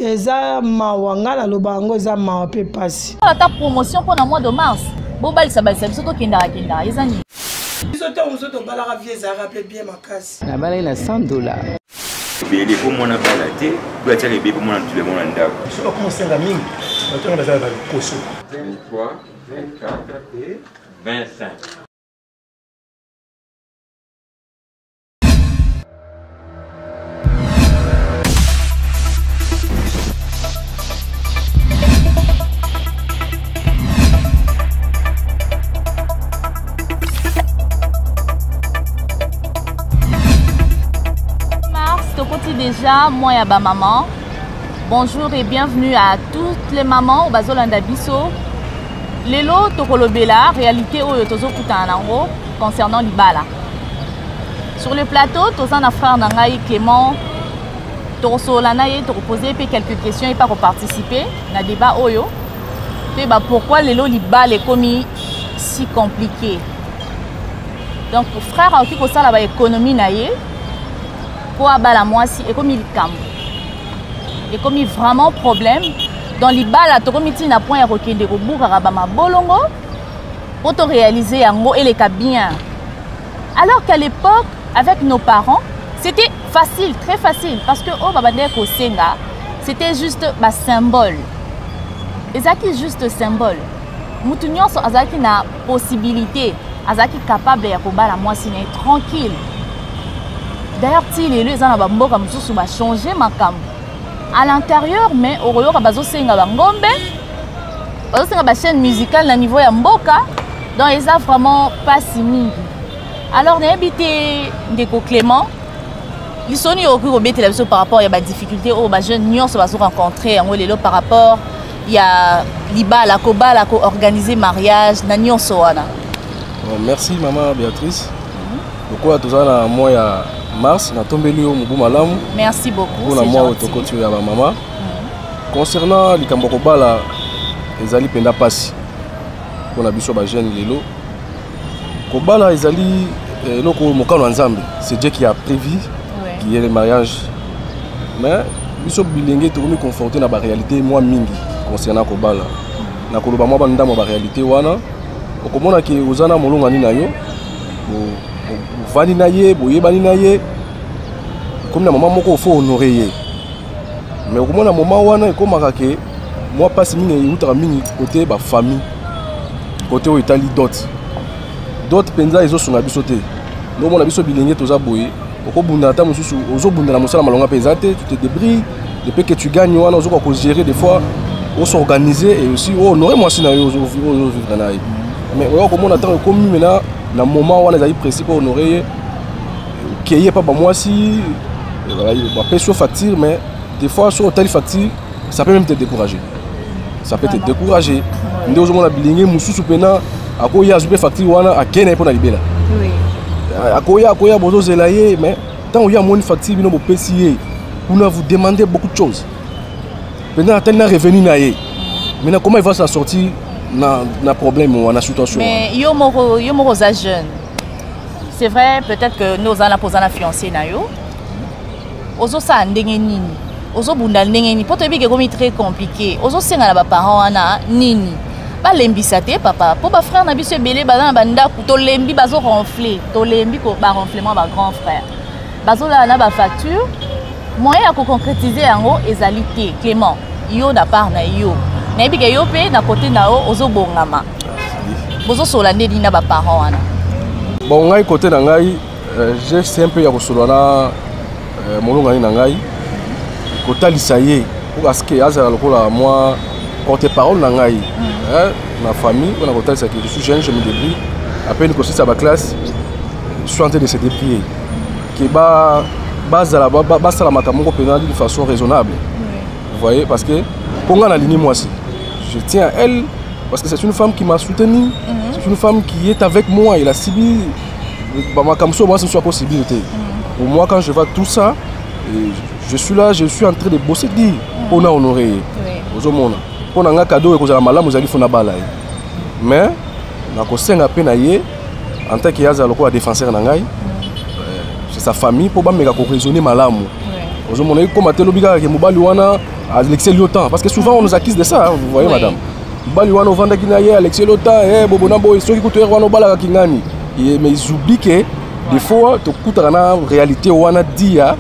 eza mawanga na lobango eza mawa pe pasi. Ta promotion pour le mois de mars. Bon bal ça biso to kenda ezani. Biso to balaka vie za rappelé bien makasi. Na bala ina $100. Bébé pour moi na balade, pour attirer bébé pour moi tout le monde en dab. Je vais commencer la mine. On va faire le cochon. 23, 24 et 25. Déjà, moi et ma maman. Bonjour et bienvenue à toutes les mamans au Bazolanda Bisso. Lelo Tokolobela, réalité au Tozo Kutanango concernant l'Ibala. Sur le plateau, Tozan a frère Nangaï Clément, Toroso Lanaye, te reposer quelques questions et pas participer à débat Oyo. Pourquoi Lelo l'Ibala est commis si compliqué? Donc, frère a occupé ça la économie naïe. Bala moi si et comme il camp et comme il vraiment problème dans les balles to comité na point rekende ko bourra ba ma bolongo pour te réaliser yango et les cas bien alors qu'à l'époque avec nos parents c'était facile, très facile parce que oh baba ko senga c'était juste ba symbole ezaki juste symbole mutu nyonso azaki na possibilité azaki capable ya ko bala moi si tranquille. D'ailleurs, si les gens ont changé ma cam à l'intérieur, mais au Royo Kabazo Senga Bangombe, la chaîne musicale à niveau Yamboka, donc ils ont vraiment pas si mis. Alors, on a habité des Clément, ils sont venus par rapport à des difficultés aux jeunes qui se rencontrés par rapport il y a l'Iba, la Koba, la organisé mariage, Nanion Soana. Merci maman Béatrice. Pourquoi tout ça moi mars na tombeli au mubu malamu. Merci beaucoup. Pour la moi autocotu ya ba maman. Concernant likambo kobala ezali penda pasi. Pour la biso ba jeune lelo. Kobala ezali loko mokano nzambe. C'est Dieu qui a prévu qu'il y ait le mariage. Mais biso bilenge to mi conforter na ba réalité moi mingi concernant kobala. Na koloba moi banda mo ba réalité wana. Okomona ki ozana molonga ni na yo. Vani naye, boye bani naye, comme na maman moko faut honorer. Mais au moment na maman wana comme akake, moi passe mine outra mini côté ba famille, côté au Italie d'autres penza ils ont son abisoté. No mon abiso bilenge toza boye, oko bunda ta mususu, ozo bunda na musala malonga pesate, tu te débrouilles, depuis que tu gagnes wana ozo ko gérer des fois, on s'organiser et aussi honorer moi si na yo vivre na. Mais au comment attend comme maintenant dans le moment où on est précis pour honorer, qu'il n'y ait pas moi si, on paye sur facture, mais des fois sur telle facture, ça peut même te décourager. Ça peut te décourager. Nous avons des bilingés, nous sommes pena, à quoi il y a une facture, on a qu'un pour la libérer. À quoi il y a besoin de zélayer, mais tant qu'il y a moins de facture, nous avons payé, on a vous demandé beaucoup de choses. Maintenant, tel n'a revenu naïe. Maintenant, comment il va s'en sortir? Na problème ou na situation. Mais yo moro jeune. C'est vrai peut-être que nous allons poser la fiancée na yo. Ozo sa ndenge nini. Ozo bunda ndenge nini. Poto bige comme très compliqué. Ozo senga na ba parents wana nini. Ba lembisa te papa. Po ba frère na biso belé ba na banda to lembi bazo ronfler. To lembi ko ba ronflement ba grand frère. Bazo la na ba facture. Moyen ya ko concrétiser yango ezali te Clément. Yo da part na yo. Nabi ke yo pe na côté na o ozo bongama. Bozo solande dina ba parents wana. Bon ngai côté na ngai j'ai simple ya ko solana molonga ni na ngai. Ko talisa ye pour aske azala lokola moi porte parole na ngai. Ma famille on a ko talisa que je suis jeune, je me débrouille. À peine que ça ba classe, je suis en train de se débrouiller. Qui ba bazala ba sala makamoko penal de façon raisonnable. Vous voyez parce que pour la ligne moi aussi. Je tiens à elle parce que c'est une femme qui m'a soutenu, c'est une femme qui est avec moi. Il a subi, moi c'est une possibilité. Pour moi quand je vois tout ça, je suis là, je suis en train de bosser dire on a honoré. Pour un cadeau et que la malade vous allez faire bala. Mais na ko senga pe na ye en tant que yaza loko défenseur na ngai. C'est sa famille pour ba meka ko raisonner malamu. Ozomona ko matelo bika ke mobali wana Alexis Lyotan. Parce que souvent on nous accuse de ça, hein, vous voyez madame. Bali wana vanda kinaye Alexis Lyotan, Bobona Boy, ceux qui coûtent wana bala kingani. Mais ils oublient que des fois tu coûtes en réalité wana dia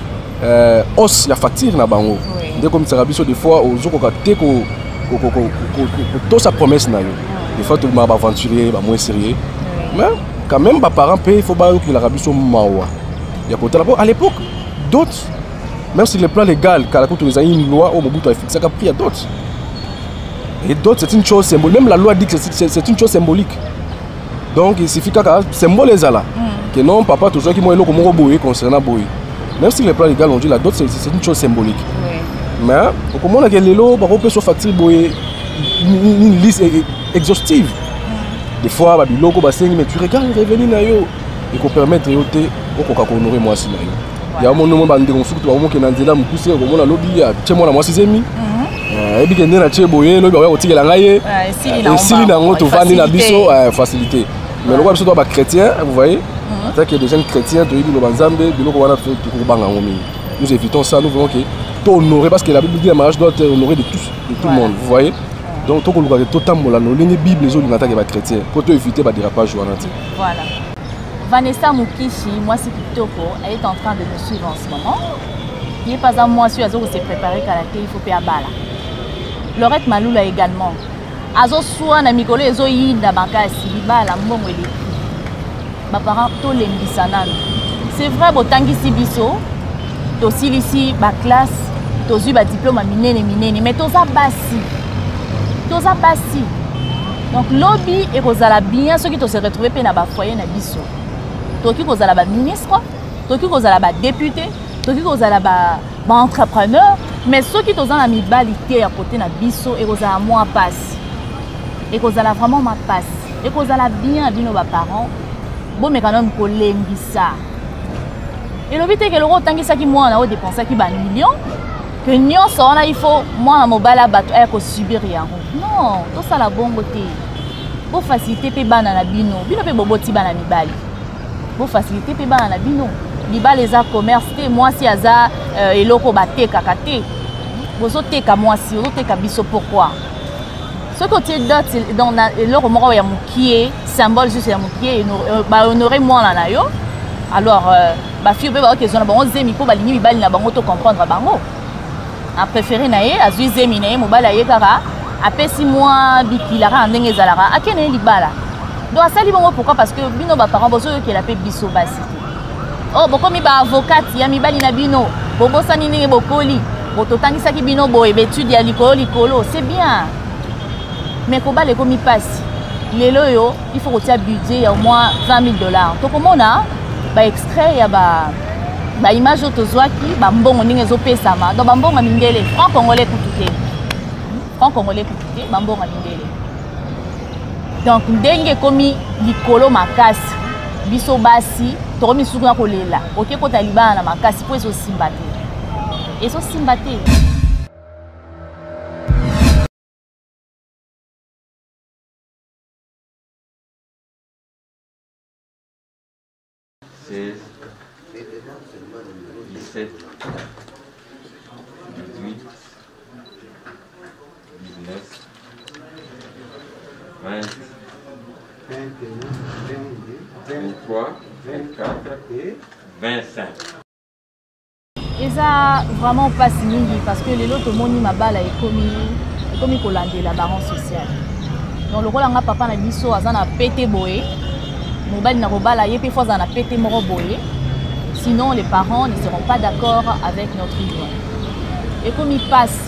os ya facture na bango. Dès comme ça rabiso des fois aux autres côté ko tout sa promesse na yo. Des fois tout le monde aventurier, moins sérieux. Mais quand même les parents payent, il faut pas que la rabiso mawa. Il y a côté là à l'époque d'autres même sur le plan légal, quand il y a une loi au Mobutu a fixé, ça a pris à d'autres. Et d'autres, c'est une chose symbolique. Même la loi dit que c'est une chose symbolique. Donc il suffit que symbole est là. Que non, papa, toujours qui m'a dit que concernant Boy. Même si le plan légal, on dit la d'autres, c'est une chose symbolique. Mais comment on a les lots, on peut se facturer une liste exhaustive. Des fois, il y a mais tu regardes le revenu, et qu'on permette de honorer moi aussi. Il y a un moment où on se retrouve dans un poussé, on a lobby, chez moi, moi, 6 amis. Et puis, il y a un cheboye, il y a un petit galaye, et si il y a un autre vendre la biso, facilité. Mais le roi est chrétien, vous voyez, il y a des jeunes chrétiens, nous évitons ça, nous voulons que honorer, parce que la Bible dit que le mariage doit être honoré de tous, de tout le monde, vous voyez. Donc, tout le monde est totalement là, les Bibles, les autres, les chrétiens, pour éviter le dérapage. Voilà. Vanessa Mukishi, moi c'est Kitoko, elle est en train de me suivre en ce moment. Il n'est pas à moi si Azo s'est préparé qu'à la télé, il faut payer à Bala. Lorette Maloula également. Azo soit na mikolo ezo yinda makasi libala mbongo ele. Ba parents to lembisanano. C'est vrai botangi sibiso, to silisi ba classe, to zu ba diplôme minene mais toza basi. Toza basi. Donc lobby et kozala bien ceux qui te se retrouver pe na ba foyer na biso. Toki kozala ba ministre, toki kozala ba député, toki kozala ba entrepreneur, mais ceux qui tozala mibalité à côté na biso et kozala moi passe. Et kozala vraiment ma passe. Et kozala bien bino ba parents. Bon mais quand même ko lembisa. Et le but est que le roi tangisa ki moi na o dépenser ki ba millions que nyonso wana il faut moi na mobala bato ay ko subir yango. Non, tout ça la bongo te. Bo facilité pe bana na bino, bino pe boboti bana mibali. Bo facilité pe bana na bino. Liba les arts commerce te moi si aza eloko bateka kate. Bozo teka moi si ozo teka biso pourquoi? Ce côté d'autres dans leur moro ya mukie, symbole juste ya mukie ba honorer moi na yo. Alors ba fille pe ba que zona bango zemi po ba lingi mibali na bango to comprendre bango. A préféré naé azui zemi naé mobala ye kara apesi moi bikilara ndenge zalaka akene libala. Donc ça li bango pourquoi parce que bino ba parents bozo que la pe biso basi. Oh boko mi ba avocat ya mibali na bino bobo sani ndenge bokoli bototangisa ki bino bo étude ya likolo c'est bien. Mais koba le komi passe. Lelo yo il faut retirer budget au moins $20,000. Donc comment on a ba extrait ya ba image tozwaki ba mbongo ndenge zo pesa ma donc ba mbongo mindele franc congolais kututé. Franc congolais kututé ba mbongo mindele. Donc ndenge komi likolo makasi biso basi tokomi suku na kolela. OK ko talibana na makasi po eso simbate. Eso simbate. C'est 17, 18, 19, 20, 23, 24 et 25. Et ça vraiment pas si mingi parce que les autres moni mabala est commis kolande la baron social. Donc le rôle nga papa na biso azana pété boé. Mobile na robala yé pe fois na pété moro boé. Sinon les parents ne seront pas d'accord avec notre union. Et comme il passe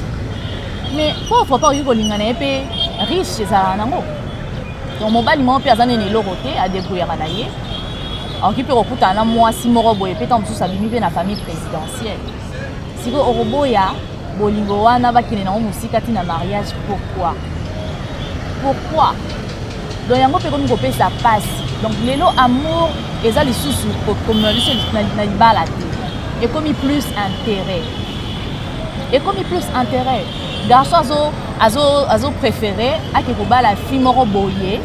mais faut pas que kolingana épé riche ça nango. Donc mobile mo pe azana ne loroté a débrouiller na yé. En qui peut recouter na moi si moro boé pe tant ça bimi pe na famille présidentielle. Si ko oroboya bolingo wana bakine na musika tina mariage pourquoi? Pourquoi? Donc yango pe comme ko pe ça passe. Donc l'élo amour et ça les sous comme na libala et comme il plus intérêt. Et comme il plus intérêt. Garçon azo préféré à que ko la fille moro boyé,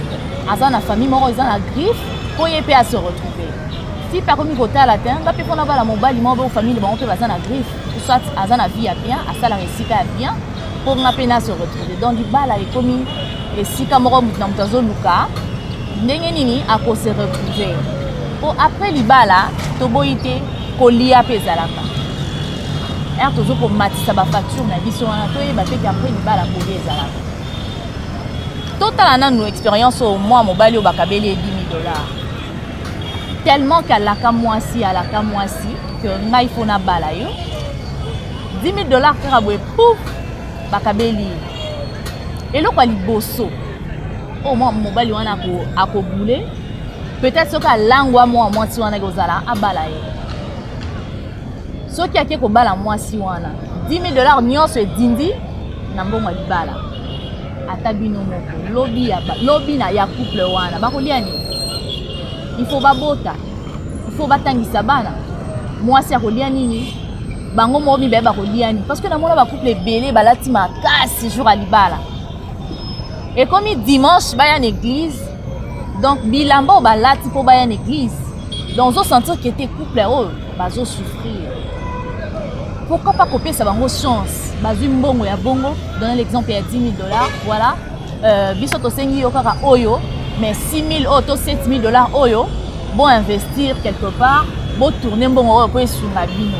aza na famille moro ils na griffe pour y à se retrouver. si par contre côté à la terre ba pe pona ba la mobali mo ba famille ba on peut baza na griffe ou soit azana vie à bien à ça la récita bien pour na pena se retrouver donc libala est commis et si kamoro mutu mutazo luka ndenge nini ako se retrouver pour après libala to boité kolia pezalaka er tozo ko matisa ba facture na biso wana to yeba pe après libala kolia ezalaka total na nos expérience au mois mobali au bakabeli $10,000 tellement qu'à la kamwasi que ngai fona bala yo $10,000 karabwe pouf bakabeli elo kwa liboso au mois mobali wana ako boule peut-être ce ka langwa moi mwasi wana gozala abala yo soki ake ko bala mwasi wana $10,000 nyonso dindi na mbongo libala ata bino moko lobi na ya couple wana bakolia ni il faut babota il faut batangisa bana mwasi akolia nini bango mo mi beba kolia ni parce que na mona ba couple belé balati makasi jour à libala et comme dimanche ba ya église donc bilamba balati po ba ya église donc on sentir que était couple oh bazo souffrir pourquoi pas copier ça bango chance bazu mbongo ya bongo donner l'exemple ya $10,000 voilà biso to sengi yo kaka oyo mais $6,000 auto $7,000 oyo bon investir quelque part bon tourner mbongo oyo ko esunga bino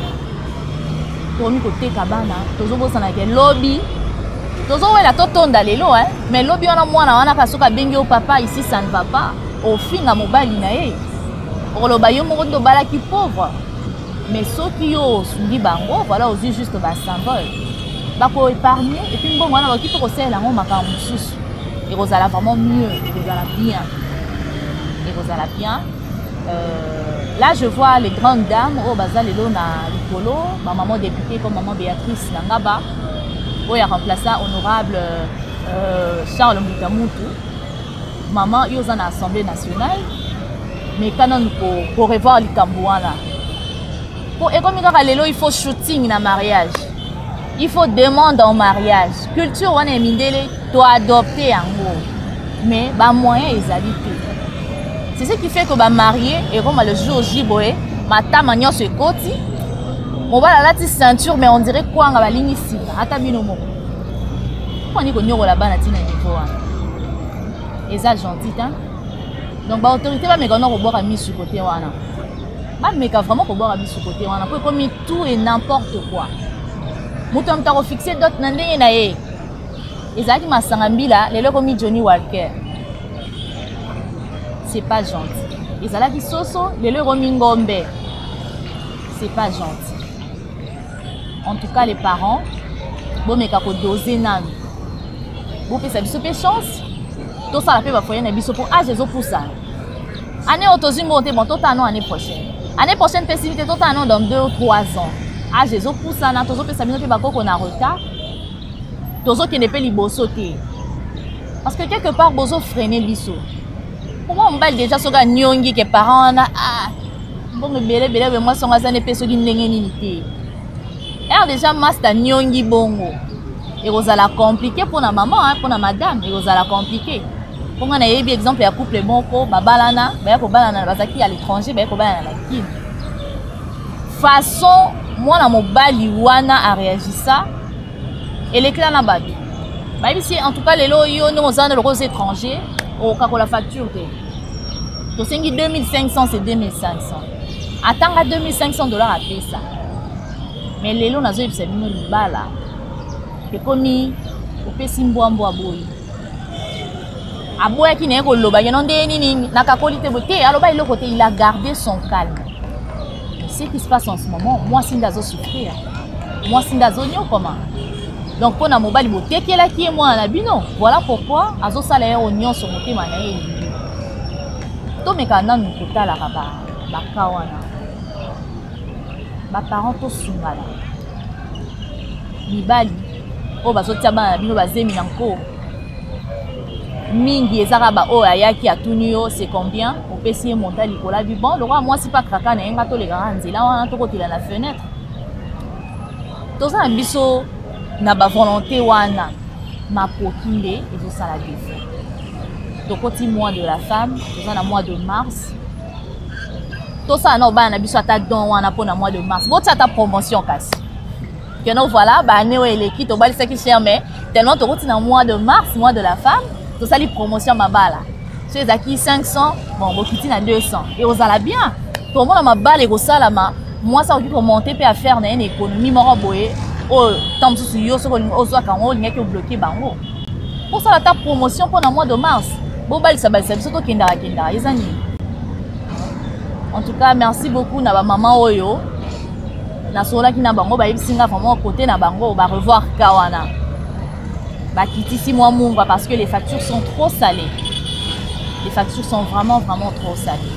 to mi côté kabana tozo bosana ke lobby tozo wela to tonda lelo mais lobby wana kasoka bengi au papa ici ça ne va pas au finga mobali na ye oloba yo moko to balaki pauvre mais ceux qui ont suivi bango voilà aussi juste ba symbole bako épargner et puis bon wana bakito ko sela ngo makambo susu et rozala vraiment mieux et rozala bien là je vois les grandes dames au bazalelo na likolo ma maman députée comme maman Béatrice Langaba où il a remplacé honorable Charles Mutamutu maman yoza na Assemblée nationale mais quand on pour revoir les Cambouana pour et comme il faut shooting na mariage il faut demande en mariage culture on est mindele to adopter en gros mais ba moyen ezalité c'est ce qui fait que ba marié et comme le jour jiboé mata manyo se koti on va la ceinture mais on dirait quoi nga ba ligne ici ata bino moko on dit ko nyoko la bana tina niveau wana eza gentil hein donc ba autorité ba mekana ko boka mi sur côté wana ba meka vraiment ko boka mi sur côté wana pour comme tout et n'importe quoi mutu amtako fixer dot na ndenge na ye ezaki masanga mbila lelo komi Johnny Walker c'est pas gentil ezalaki soso lelo komi Ngombe c'est pas gentil en tout cas les parents bomeka ko doser nanu bopesa biso pe chance tosala pe bafoye na biso pour age ezopousa année otozimbo te bon totano année prochaine pessimité totano dans 2 ou 3 ans ah Jésus pour ça na tozo pesa bino pe bakoko na retard tozo kende pe liboso te parce que quelque part bozo freiner biso comment on va déjà soka nyongi que parents na ah bon belé be moi songa ça ne pe soki ndenge nini te er déjà master nyongi bongo et rozala compliqué pour na maman pour na madame et rozala compliqué pour na yebi exemple ya couple moko babalana ba ko balana bazaki à l'étranger ba ko balana na kine façon moi na mobali wana a réagi ça et les clans na babi ba ici en tout cas les lo yo no zana le rose étranger au cas la facture to sengi 2500 c'est 2500 atanga $2,500 à payer ça mais les lo nazo ibisa bino libala ke komi opesi mbwambo aboyi aboya ki ne ko loba yeno ndeni nini nakakolite bote aloba iloko te il a gardé son calme. Ce qui se passe en ce moment, moi si ndazo souffrir, moi si ndazo nyo comment. Donc pour na mobali bote qui est là qui est moi na bino. Voilà pourquoi azo salaire oignon sur motema na ye. To mekana nkota la raba bakawana. Ba parents to sungala. Libali o bazo tiaba na bino bazemi nanko. Mingi ezaka ba o ayaki atuni yo c'est combien on peut essayer monter likola bi bon le roi moi c'est pas kraka na nga to le garanti là on to kotila la fenêtre to ça biso na ba volonté wana ma pokile et tout ça la défaut donc au mois de la femme dans le mois de mars tout ça na ba na biso ata don wana pour na mois de mars bon ta promotion kasi que non voilà ba né eleki to balisa ki cher mais tellement to roti na mois de mars mois de la femme to sali promotion mabala so ezaki 500 bon bokiti na 200 et ozala bien to mona mabala e kosalama moi ça oki ko monter pe à faire na une économie moko boye o tant susu yo so ko ozwa kango ngeki bloquer bango pour ça ta promotion pour na mois de mars bon balisa biso to kenda ezani. En tout cas, merci beaucoup na ba maman oyo. Na sola ki na bango ba ibisinga vraiment côté na bango ba revoir kawana. Ba kiti 6 mois mumba parce que les factures sont trop salées. Les factures sont vraiment trop salées.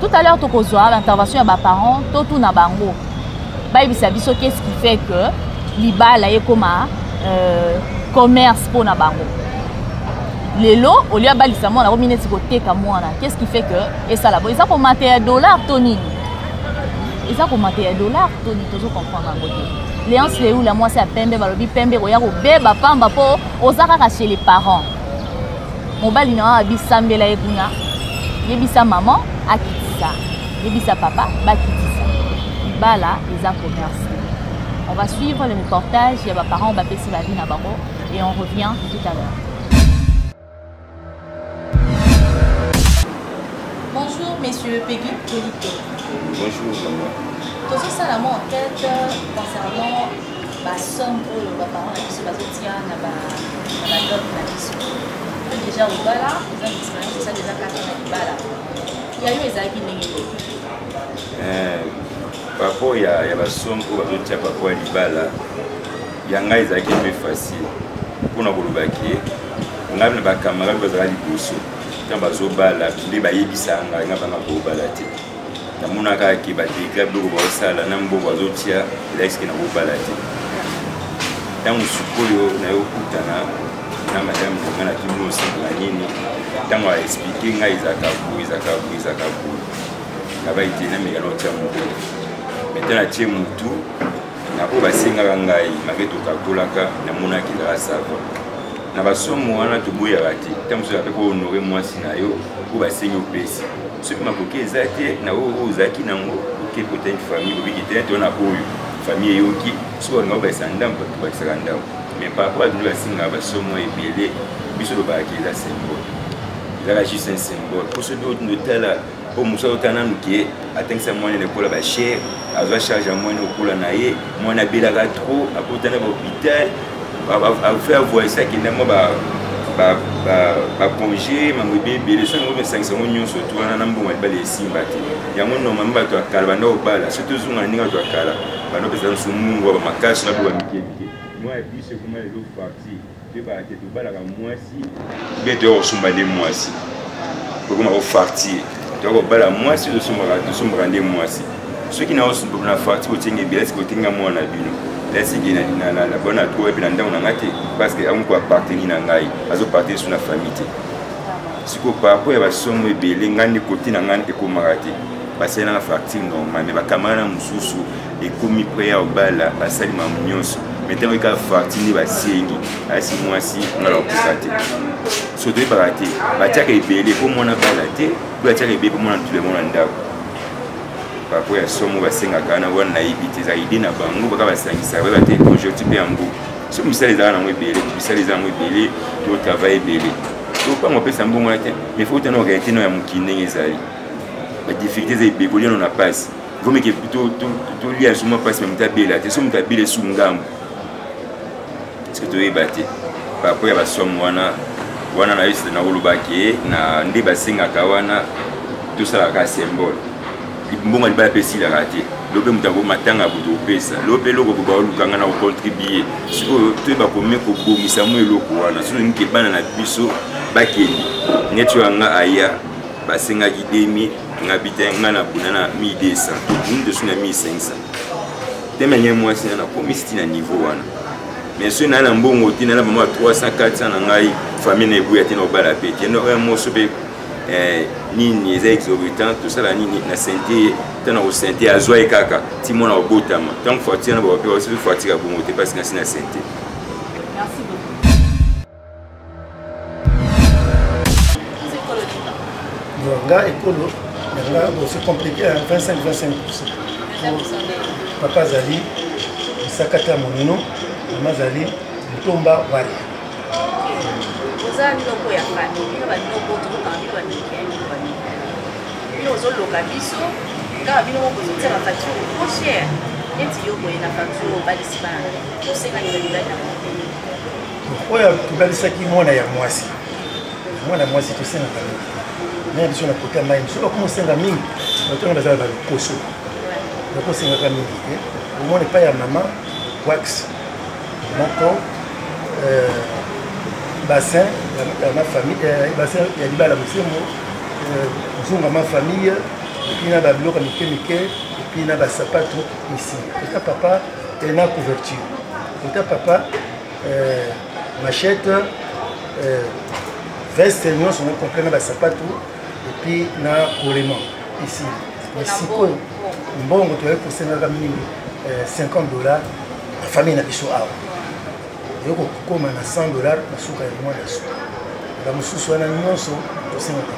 Tout à l'heure tokozwa l'intervention ya ba parents tout na bango. Ba ibisa biso qu'est-ce qui fait que libala ekoma commerce pour na bango. Les lots, au lieu de baliser moi, on a remis ce côté comme moi. Qu'est-ce qui fait que et ça là, bon, ils ont pour mater $1, Tony. Ils ont pour mater $1, Tony. Toujours comprendre un côté. Léance les où la moi c'est à Pembe, balobi Pembe, regarde au bébé, pamba po, aux arcs chez les parents. Mon bali n'a pas bisambe la ekunya. Yebisa maman, a quitté ça. Yebisa papa, ba quitté ça. Bala, ils ont commerce. On va suivre le reportage. Il y a des parents, on va passer la vie à Baro et on revient tout à l'heure. Bonjour, messieurs Peggy Polito. Bonjour, maman. Tout ça, c'est la en tête concernant la somme pour les parents qui se basent dans la dot. Déjà, au bas là, ils ont une expérience, c'est ça, déjà 4 ans au bas là. Il y a eu les avis négatifs. Par rapport, il y a la somme pour les autres, par rapport à l'Ibala, il y a des avis plus faciles. Pour nous, on a des camarades qui ont des bourses. Quand on a des gens qui ont des namunaka ki batikla boko bosala na mboka zotia leski na kobalati tangu sukoyo na yokutana na madame ngana kimuno singla nini tangu a expliquer ngai izakabu na baiti na migano tia mutu metana tie mutu na ko basinga ngai maketo kakolaka na mona ki la sava na basomo wana tubuya bati tangu so apeko honorer mwasi na yo ko basinga opesi ce qui m'a bloqué, c'est na ozaki nango ke peut-être famille qui était on a eu famille yoki so nga ba sandam ba sandam mais par rapport à nous la singa ba somo ebele biso lo ba ki la symbole il a juste un symbole pour ce d'autres de tel au muso otana nuki atteint ça moyen de kola ba cher azwa charge à moyen de kola na ye moi na bela ga trop à potana ba hôpital à faire voir ça qui n'a pas congé mango bébé les gens ont 500 millions surtout na nambo mabale simbati yango no mamba to akala banda obala surtout zunga ninga to akala bando pesa nsumungu ba makashi na bo mikeke moi et puis c'est comment les autres parties tu vas te to bala ka mwasi beto osumba de mwasi pour comment au parti tu vas bala mwasi de sumba de mwasi ceux qui na osumba na parti o tinga bien est-ce que o tinga mwana bino laisse gina la bonne à toi et puis là on a ngati parce que on quoi appartenir na ngai azo partir sur la famille siko par rapport ya basomo ebele ngani côté na ngani ekomaka te basala na facture normal mais bakamara mususu ekomi prêt ya obala basali mamunyoso maintenant ka facture ni basengi asi mwasi ngala okate so de barate batiaka ebele ko mona bala te ko batiaka ebele ko mona tout le monde ndako par rapport à somo basenga kana wana ibiti za idina bango baka basangisa ba te projet pe ambu so misali za na mwebele misali za mwebele to travail belé to pas mo pesa mbongo na te mais faut tenir orienté no ya mukine ezali ba difficultés za ibekoli on a passe vous mais que plutôt to lié à suma passe même ta bela te so muta bele su ngambo est-ce que to ebate par rapport à basomo wana na isi na olubaki na ndi basenga kawana tout ça la symbole mbongo libala pesi la raté lobe mutango matanga buto pesa lobe loko ba lukanga na contribuer siko to ba komi ko bomisa mo eloko wana so nki bana na biso bakeli netu anga aya basenga kidemi ngabita ngana bunana 1200 to suna 1500 temenye mwasi na komisi na niveau wana mais so na mbongo tina na mama 300 400 na ngai famille na ebuya tina obala peti no mo so be nini eza exorbitant tout ça la nini na santé tana au santé azwa ekaka timona obotama tant fortir na ba pe aussi fortir ka bongo te parce que na santé. Merci beaucoup. Nga école, c'est compliqué, 25-25%. Papa Zali, Sakata Monino, Maman Zali, Tomba Wari. Vous avez un famille, vous avez oyo tobalisaki mwana ya mwasi tosengaka mingi me biso na kote ya mai soki akomosenga mingi batona bazala balokoso bakosengaka mingi te omona epai ya mama wax moko bassin ya libala mosembo nzunga ma famille epuis na babiloko mike mike epuis na basapato ici kota papa na couverture kota papa machette veste nyonso na complet na basapato epuis na collement ici sikoyo mbongo toyei kosengaka mingi $50 na famille na biso awa eyoko kokoma na $100 na suka ya mwana ya suka bamosusu wana nyonso tosengaka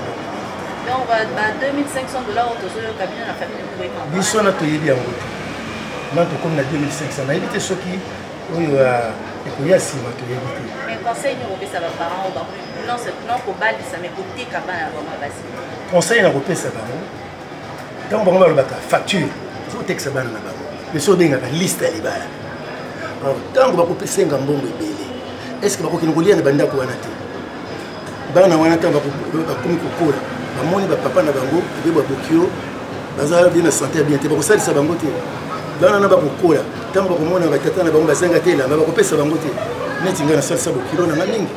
biso wana toyebi yango te na tokomi na 2500 nayebi te soki oyo ekoya nsima toyebi te conseil na kopesa bango ntango bango balobaka facture sokotekisa bana na bango me so obengaka liste ya libala ntango bakopesenga mbongo ebele estce bakokende kolia na bandako wana te bana wana ntango bakomi kokola bamoni bapapa na bango ebe babokio baza bien na santé ya bien te bakosalisa bango te bana na bakokola ntango bakomona batata na bango basenga te elamba bakopesa bango te neti ngai nasalisa bokilo nanga mingi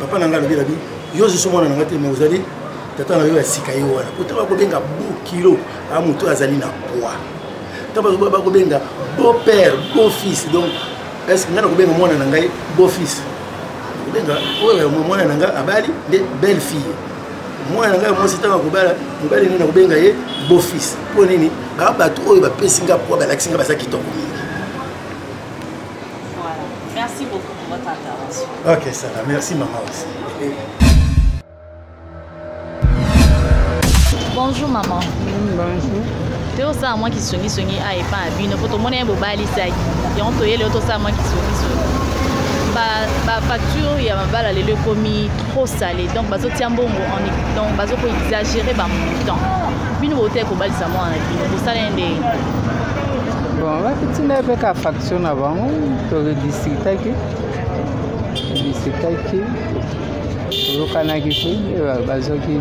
papa na ngai alobela bi yo ziso mwana nanga te me ozali tata na yo ya sika ye wana po ntango bakobenga bokilo a moto azali na poids ntango bakobenga beau père beau fils donc est ce que ngai nakobenga mwana na ngai beau fils kobenga oyo mwana na ngai abali nde belle fille mwana na ngai mwasi ntango akobala mobali ngai nakobenga ye beau fils mpo nini bato oyo bapesi nga poids balakisi nga baza kitoko mingi. Merci beaucoup pour votre intervention. Ok, ça va. Merci, maman aussi. Bonjour, maman. Bonjour. Tu as ça, moi qui sonne, ah, et pas à bine. Pour tout le monde, il y a un bali, ça. Il y a un toyé, il y a ça, moi qui sonne. Ba facture, il y a un bal, le commis trop salé. Donc, bazo tient bon, donc bazo pour exagérer, bah mon temps. Puis nous votons au bal, ça moi, pour ça, l'un bon, là, tu n'as pas qu'à facture avant, tu aurais discuté le canal qui fait, bazoki,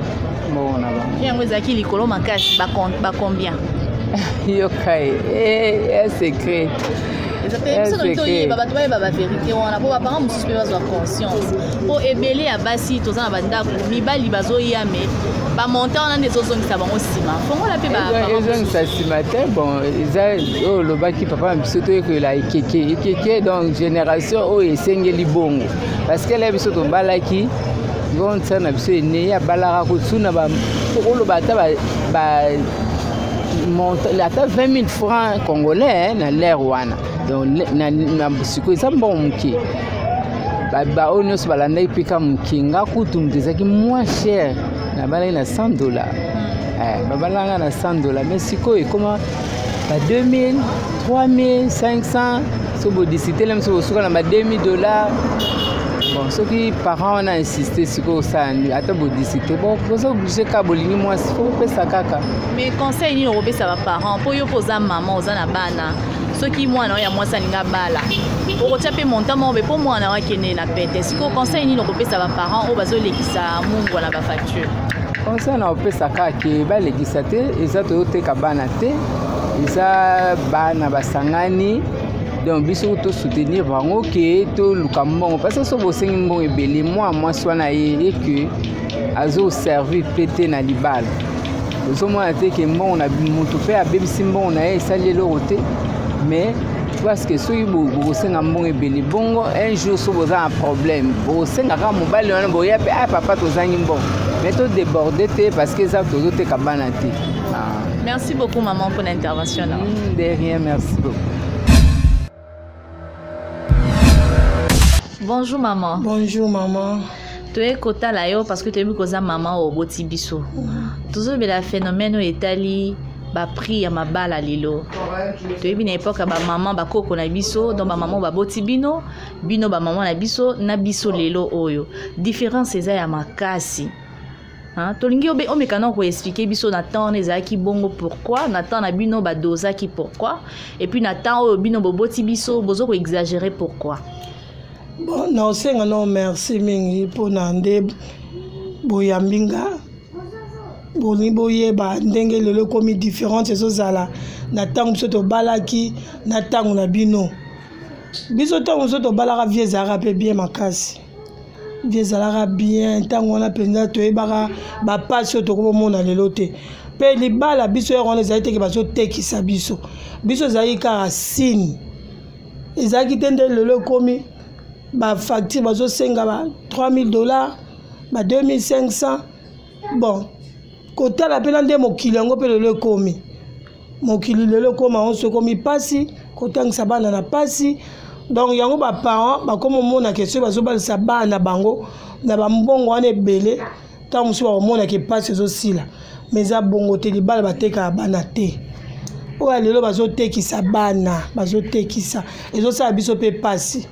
bon, on a bon. Il y a un zaki, les colons makasi, ba combien? Yokai, c'est secret. Vérité, on a pas parents suspect avoir conscience. Pour ébeler à Bassi, tous en banda, mi bali bazo yame, ba monter on a des autres qui savent aussi ma. Faut la paix ba. Ils ont ça ce matin, bon, ils ont le baki papa me surtout que la keke donc génération oh et sengeli bongo. Parce que là biso to balaki, vont ça na biso né ya balara ko tsuna ba pour le bata ba monte la 20 000 francs congolais na l'air wana. Donc na siko ça bon muki ba onos balanda ipika muki nga kutum tezaki moins cher na bala na $100 ba bala na $100 mais siko et comment ba 2000 3000 500 so bodicité même so suka na ba $2000 bon ceux qui parents on a insisté siko ça ata bodicité bon vous obligé ka bolingi moi faut pesa kaka mais conseil ni robé ça va parents pour yo posa maman ozana bana soki mwana oya mwasa ninga bala okotia pe montant mais pour mwana wakene na pete siko conseil ni lokopesa ba parents o bazolekisa mungu na ba facture conseil na opesa kaka ba lekisa te eza to teka bana te eza bana basangani donc biso to soutenir bango ke to lukambo parce que so bosengi mbongo ebele moi swana ye que azo servir pété na libala ozomona te ke mbongo na mutu pe abebisi mbongo na ye esali eloko te mais parce que soki bokosenga mbongo ebele bongo un jour so boza un problème bokosengaka mobali wana boya mpe ah papa tozangi mbongo mais to déborde te parce que eza tozoteka bana te. Merci beaucoup maman pour l'intervention là. De rien, merci beaucoup. Bonjour maman. Bonjour maman. toye kotala yo parce que toyebi koza mama oboti biso tozobela phénomène oyo etali bapri ya mabala lelo toyebi na époque ya bamama bakoko na biso donc bamama oyo baboti bino bamama na biso lelo oyo différence eza ya makasi. Tolingi omekana ko expliquer biso na temps ezaki bongo pourquoi na temps na bino badozaki pourquoi et puis na temps oyo bino boboti biso bozo ko exagérer pourquoi. Bon non senga non merci mingi pona nde boyambinga boni boyeba ndenge lelo komi différence ezozala na tango biso tobalaki na tango na bino biso tango biso tobalaka vie ezalaka mpe bien makasi vie ezalaka bien tango wana mpenza toyebaka bapasi oyo tokomona lelo te mpe libala biso yo wana ezali teke bazotekisa biso ezalaki kaka signe ezalaki te nde lelo ekomi bafacture bazosenga ba $3000 ba 2500 bon kotala mpe nde mokili yango mpe lelo ekomi mokili lelo ekoma onso ekomi pasi kotangisa bana na pasi donc yango baparent bakoma omona ke soki bazobalisa bana bango na bambongo wana ebele ntango mosusu bakomona ke pasi ezosila mais eza bongo te libala batekaka bana te oyo lelo bazotekisa bana bazotekisa ezosala biso mpe pasi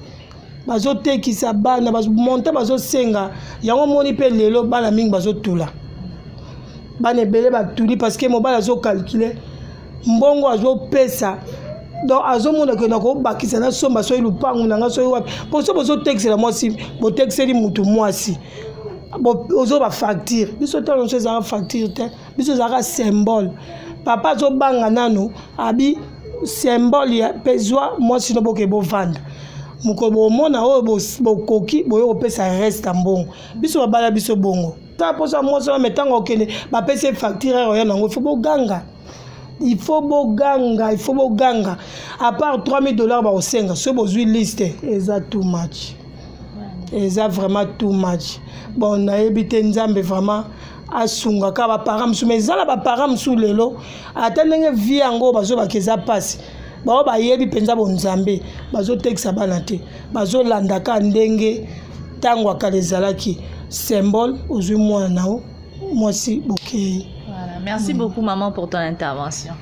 bazotekisa bana monta bazosenga yango moni mpe lelo bana mingi bazotula bana ebele batuli parce que mobali azocalcule mbongo azopesa donc azomona ke nakobakisa na somba soki lupangu nanga soki wapi po so bozotekisela mwasi botekiseli mutu mwasi ozo bafacture biso ntango nyonso ezalaka facture te biso ezalaka symbole papa azobanga nano abi symbole ya pezwa mwasi no boke bovanda moko bomona oyo bokoki boyo kopesa reste ya mbongo biso babala biso bongo ta posa mwasi wana metango okende bapesa facture oyo nango il faut boganga à part $3000 ba osenga so bozui liste eza too much eza vraiment too much bon nayebi te nzambe vraiment asunga ka baparents musu mais ezala baparents musu lelo ata ndenge vie yango bazobaka eza pasi bao bayebi mpenza bonzambe bazotekisa bana te bazolandaka ndenge ntango akala ezalaki symbole ozwi mwana nao mwasi bokei. Merci beaucoup maman pour ton intervention.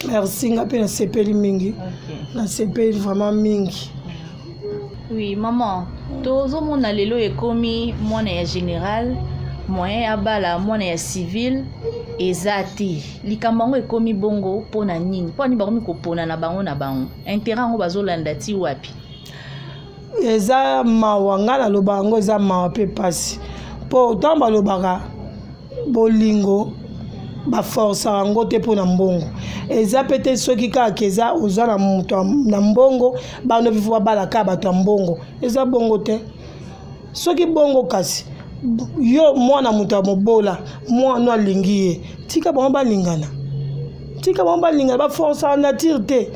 Merci ngape na sepeli mingi. Na sepeli vraiment mingi. Oui maman, tozo mona lelo ekomi mwana ya général, moyen ya bala mwana ya civil ezati. Likambango ekomi bongo pona nini? Poni bakomi kopona na bango na bango. Intérêt ngo bazolanda ti wapi? Eza mawanga na lobango eza mawa pe pasi. Po tamba lobaka bolingo ba force yango te pona mbongo eza pete soki kaka eza oza na mutu na mbongo bano vivu bala ka bato mbongo eza bongo te soki bongo kasi yo mwana mutu mobola mwana alingi ye tika bango balingana ba force en nature te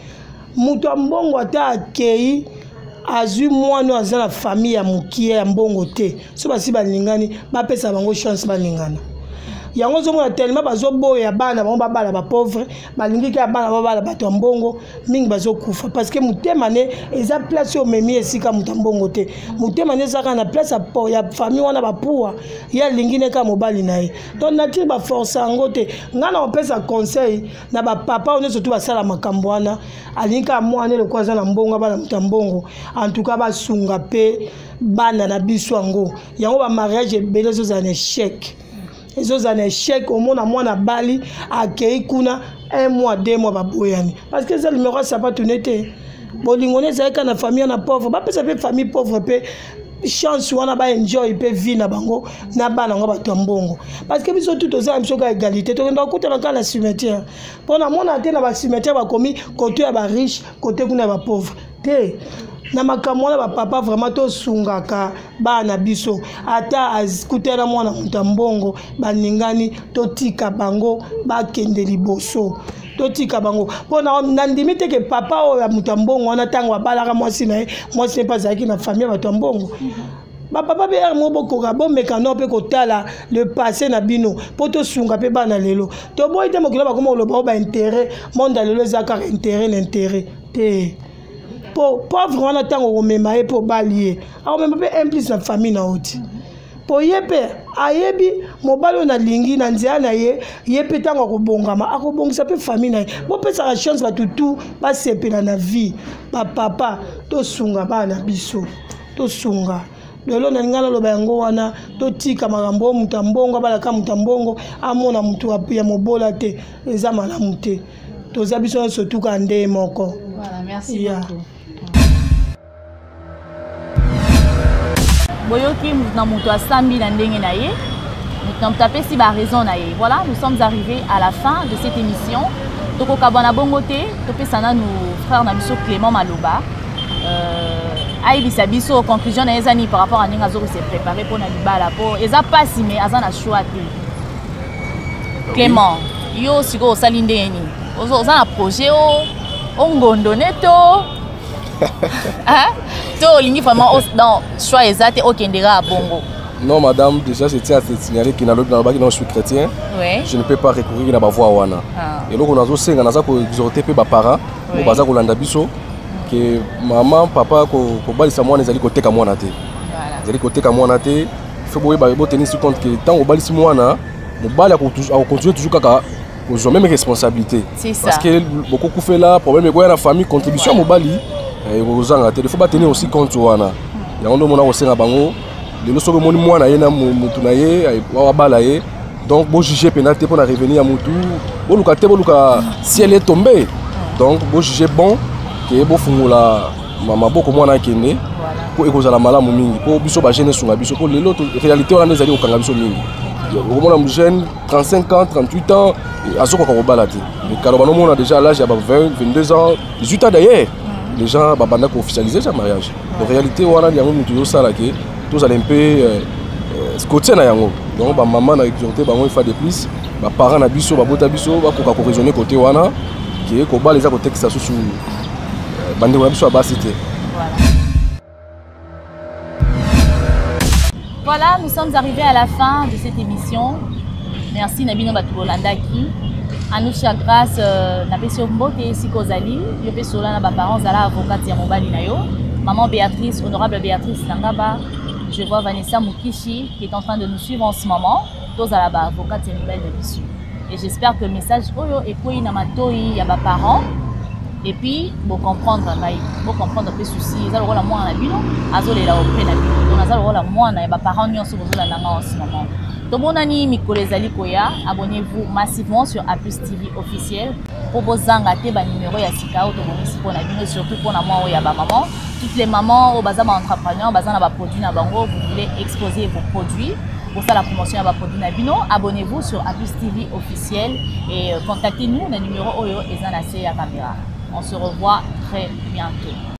mutu mbongo ata akei azui mwana aza na famille ya mukie ya mbongo te so basi balingani bapesa bango chance balingana yango zomona tellement bazoboya bana bango babala ba pauvre balingi ka bana babala bato mbongo mingi bazokufa parce que mutema ne eza place yo memi esika mutambongo te mutema ne zaka na place ya famille wana bapuwa ya lingi ne ka mobali nae donc nature ba force yango te ngana opesa conseil na ba papa on surtout basala makambo wana alinga mwana le kwaza na mbongo bana mutambongo en tout cas basunga pe bana na biso yango ba mariage ebele zo za échec. Ils ont un échec au monde à moi na Bali à Keikuna 1 mois 2 mois baboyani parce que ça le numéro ça pas tourner te bolingone ça quand la famille na pauvre ba pesa pe famille pauvre pe chance wana ba enjoy pe vie na bango na bana ngo bato mbongo parce que biso tout aux hommes soka égalité to ndo kuta na kala cimetière pona mona te na ba cimetière ba komi côté ya ba riche côté kuna ba pauvre te na makamwa na papa vraiment to sungaka bana biso ata azikutela mwana mutambongo baningani totika bango bakende liboso totika bango pona ndimi te ke papa o ya mutambongo wana tango abalaka mwasi na mwasi pas zaki na famille batambongo ba papa be mo bokoka bo mekano pe kotala le passé na bino poto sunga pe bana lelo to boy te mokilo ba komo loba ba intérêt monde lelo zaka l'intérêt te pauvre wana tango komema ye po balier ako mema pe implice na famille na oti po ye mpe ayebi mobali na lingi na nzela na ye ye mpe ntango akobongama akobongisa mpe famille na ye bopesaka chance bato tu basepela na vie bapapa tosunga bana biso tosunga lelo na lingana loba yango wana totika makambo mutu mbongo balaka mutu mbongo amona mutu ya mobola te eza malamu te toza biso nyonso tuka nde moko. Voilà, merci beaucoup. Boyoki na mutu asambi na ndenge na ye mutu na mutapé si ba raison na ye. Voilà, nous sommes arrivés à la fin de cette émission. Toko kabana bongo te topesana nous frère na biso Clément Maloba. Aïbisa biso conclusion na ezani par rapport à ninga zo se préparer pour na libala po eza pas si mais azana choix te. Clément, yo siko salinde ni. Ozo na projet o ngondo neto. Hein? To lingi vraiment dans choix exact okendera à bongo. Non madame, déjà je tiens à te signaler que je suis chrétien. Ouais. Je ne peux pas recourir à ma voix wana. Et donc on a aussi exhorté mes parents au bazar kolanda biso que maman papa ko balisa mwana ezali koteka mwana te. Voilà. Ezali koteka mwana te. Faut boye ba tenir compte que tant au balisi mwana, mobali a continuer toujours kaka aux mêmes responsabilités. Parce que beaucoup coup fait là problème quoi la famille contribution mobali et aux angles il faut pas tenir aussi compte wana. Ya ndo mona osenga bango lelo soko moni mwana ye na mutu na ye wa bala ye donc bo juger penalty pour revenir à mutu bo luka te bo luka si elle est tombée donc bo juger bon que bo fungula mama boko mwana kende po ekozala malamu mingi po biso ba jeune sunga biso po lelo réalité wana ezali okanga biso mingi on a jeune 35 ans 38 ans azoko ko bala te mais kaloba no mona déjà à l'âge de 20 22 ans 18 ans d'ailleurs les gens babanda ko officialiser sa mariage en réalité wana yango mutu yo sala ke tous allons un peu scotcher na yango donc ba maman na exhorté bango il faut de plus ba parents na biso ba bota biso ba ko raisonner côté wana qui ko ba les a côté que ça sous bande na biso ba cité. Voilà, nous sommes arrivés à la fin de cette émission. Merci Nabino Batubolandaki. Anoucha grâce na beso mbote sikozali, yo pe sola na ba parents ala avocat ya mobali na yo. Maman Béatrice, honorable Béatrice Nangaba. Je vois Vanessa Mukishi qui est en train de nous suivre en ce moment. Tous à la bas, avocate et nouvelle de l'issue. Et j'espère que le message est quoi il y a des parents. Et puis, pour comprendre, pour comprendre les soucis, ils ont le moins à la bino, ils ont le moins à la parents qui sont en ce moment. Donc, mon ami Mikole Zalikoya, abonnez-vous massivement sur Apus TV officiel. Pour vos zangater, numéro ya Sikao, surtout pour la maman ou ya maman. Toutes les mamans au bazar entrepreneurs, bazar na produits na bango, vous voulez exposer vos produits. Pour ça la promotion à produits na bino, abonnez-vous sur Apus TV officiel et contactez-nous le numéro Oyo et Zanase ya caméra. On se revoit très bientôt.